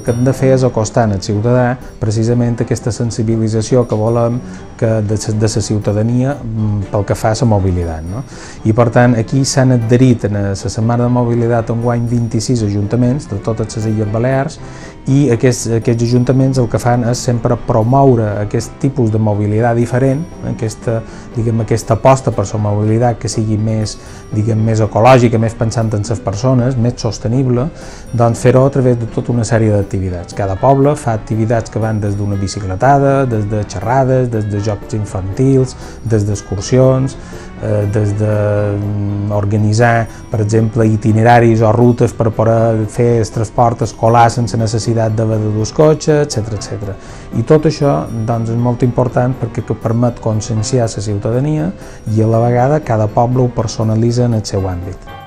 que hem de fer és acostar al ciutadà precisament aquesta sensibilització que volem de la ciutadania pel que fa a la mobilitat. No? I per tant aquí s'han adherit a la Setmana de Mobilitat enguany 26 ajuntaments de totes les Illes Balears i aquests ajuntaments el que fan és sempre promoure aquest tipus de mobilitat diferent, aquesta aposta per la mobilitat que sigui més ecològica, més pensant en les persones, més sostenible, doncs fer-ho a través de tota una sèrie d'activitats. Cada poble fa activitats que van des d'una bicicletada, des de xerrades, des de jocs infantils, des d'excursions, des d'organitzar, per exemple, itineraris o rutes per poder fer el transport escolar sense necessitat d'haver de dur el cotxe, etc. I tot això doncs, és molt important perquè permet conscienciar la ciutadania i a la vegada cada poble ho personalitza en el seu àmbit.